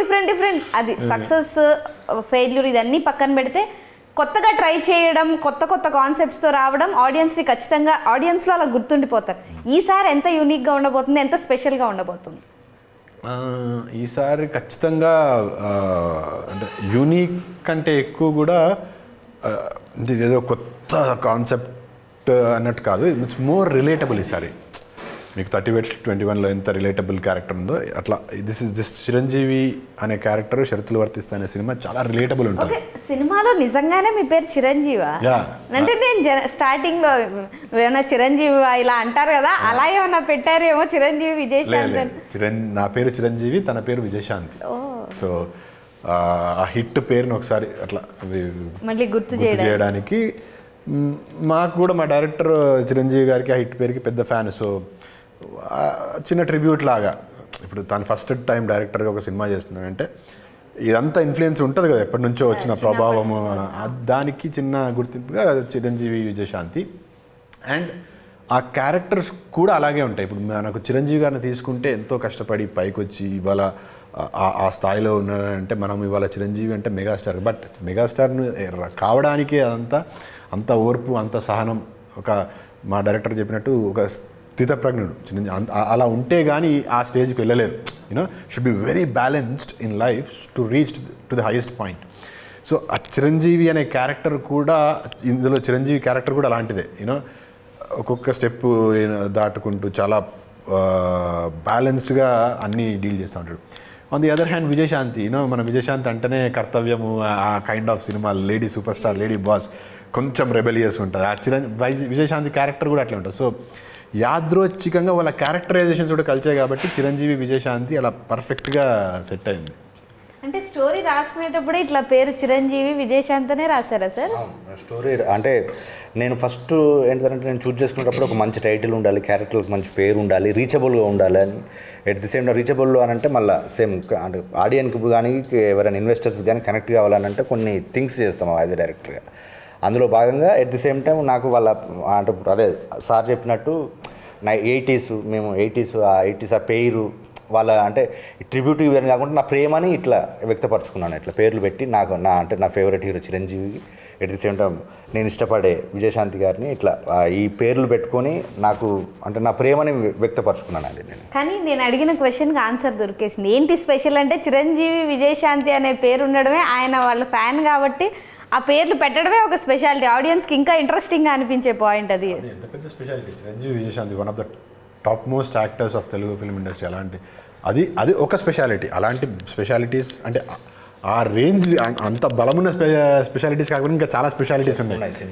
Different అది success failure ఇదన్నీ పక్కన పెడితే కొత్తగా ట్రై చేయడం, కొత్త కాన్సెప్ట్స్తో రావడం ఆడియన్స్ని ఖచ్చితంగా ఆడియన్స్లో అలా గుర్తుండిపోతారు. ఈసారి ఎంత యూనిక్గా ఉండబోతుంది, ఎంత స్పెషల్గా ఉండబోతుంది? ఈసారి ఖచ్చితంగా అంటే యూనిక్ కంటే ఎక్కువ కూడా ఇదేదో కొత్త కాన్సెప్ట్ అన్నట్టు కాదు, ఇట్స్ మోర్ రిలేటబుల్. ఈసారి మీకు 30/21లో ఎంత రిలేటబుల్ క్యారెక్టర్ ఉందో అట్లా దిస్ చిరంజీవి అనే క్యారెక్టర్ షరతులు వర్తిస్తా అనే సినిమా చాలా రిలేటబుల్ ఉంటుంది. సినిమాలో నిజంగానే మీ పేరు చిరంజీవా? అంటే నేను స్టార్టింగ్ లో నువ్వేమన్నా చిరంజీవి ఇలా అంటారు కదా, అలా ఏమన్నా పెట్టారేమో చిరంజీవి విజయశాంతి. నా పేరు చిరంజీవి, తన పేరు విజయశాంతి. సో ఆ హిట్ పేరుని ఒకసారి అట్లా మళ్ళీ గుర్తు చేయడానికి మాకు కూడా మా డైరెక్టర్ చిరంజీవి గారికి ఆ హిట్ పేరుకి పెద్ద ఫ్యాన్. సో చిన్న ట్రిబ్యూట్ లాగా ఇప్పుడు తను ఫస్ట్ టైం డైరెక్టర్గా ఒక సినిమా చేస్తున్నాడంటే ఇదంతా ఇన్ఫ్లుయెన్స్ ఉంటుంది కదా, ఎప్పటి నుంచో వచ్చిన ప్రభావము, దానికి చిన్న గుర్తింపుగా చిరంజీవి విజయశాంతి. అండ్ ఆ క్యారెక్టర్స్ కూడా అలాగే ఉంటాయి. ఇప్పుడు మనకు చిరంజీవి గారిని తీసుకుంటే ఎంతో కష్టపడి పైకి వచ్చి ఇవాళ ఆ స్థాయిలో ఉన్నాడంటే మనం ఇవాళ చిరంజీవి అంటే మెగాస్టార్. బట్ మెగాస్టార్ను కావడానికి అంత ఓర్పు, అంత సహనం, ఒక మా డైరెక్టర్ చెప్పినట్టు ఒక స్థితప్రజ్ఞుడు చిరంజీవి. అలా ఉంటే కానీ ఆ స్టేజ్కి వెళ్ళలేరు. You know should be very balanced in life to reach to the highest point. So ఆ చిరంజీవి అనే క్యారెక్టర్ కూడా, ఇందులో చిరంజీవి క్యారెక్టర్ కూడా అలాంటిదే. యూనో ఒక్కొక్క స్టెప్ దాటుకుంటూ చాలా బ్యాలెన్స్డ్గా అన్నీ డీల్ చేస్తూ ఉంటాడు. On the other hand Vijayashanti, మన విజయశాంతి అంటేనే కర్తవ్యము, ఆ kind of cinema, lady super star, lady boss, కొంచెం రెబెలియస్ ఉంటుంది. ఆ విజయశాంతి క్యారెక్టర్ కూడా అట్లా ఉంటుంది. సో యాదృచ్ఛికంగా వాళ్ళ క్యారెక్టరైజేషన్స్ కూడా కలిసాయి కాబట్టి చిరంజీవి విజయశాంతి అలా పర్ఫెక్ట్గా సెట్ అయింది. అంటే స్టోరీ రాసుకునేటప్పుడే ఇట్లా పేరు చిరంజీవి విజయశాంతనే రాశారా సార్? స్టోరీ అంటే నేను ఫస్ట్ ఏంటంటే నేను చూస్ చేసుకునేటప్పుడు ఒక మంచి టైటిల్ ఉండాలి, క్యారెక్టర్కి మంచి పేరు ఉండాలి, రీచబుల్గా ఉండాలి అని. At the same time reachable అని అంటే మళ్ళీ సేమ్ అంటే ఆడియన్కి కానీ ఎవరైనా ఇన్వెస్టర్స్ కానీ కనెక్ట్ కావాలని అంటే కొన్ని థింగ్స్ చేస్తాం యాజ్ ఎ డైరెక్టర్గా. అందులో భాగంగా ఎట్ ది సేమ్ టైం నాకు వాళ్ళ అంటే అదే సార్ చెప్పినట్టు నా 80s మేము 80s ఆ పేరు వాళ్ళ అంటే ట్రిబ్యూటివ్ అని కాకుండా నా ప్రేమని ఇట్లా వ్యక్తపరచుకున్నాను. ఇట్లా పేర్లు పెట్టి నాకు నా favourite hero Chiranjeevi, at the same time నేను ఇష్టపడే విజయశాంతి గారిని ఇట్లా ఈ పేర్లు పెట్టుకొని నాకు అంటే నా ప్రేమని వ్యక్తపరచుకున్నాను. అది కానీ నేను అడిగిన క్వశ్చన్కి ఆన్సర్ దొరికేసింది. ఏంటి స్పెషల్ అంటే చిరంజీవి విజయశాంతి అనే పేరు ఉండడమే, ఆయన వాళ్ళ ఫ్యాన్ కాబట్టి ఆ పేర్లు పెట్టడమే ఒక స్పెషాలిటీ, ఆడియన్స్కి ఇంకా ఇంట్రెస్టింగ్గా అనిపించే పాయింట్. అది ఎంత పెద్ద speciality. Chiranjeevi Vijayashanti one of the top most actors of Telugu film industry. అది ఒక స్పెషాలిటీ. అలాంటి స్పెషాలిటీస్ అంటే ఆ రేంజ్ అంత బలమున్న స్పెషాలిటీస్ కాకుండా ఇంకా చాలా స్పెషాలిటీస్ ఉన్నాయి.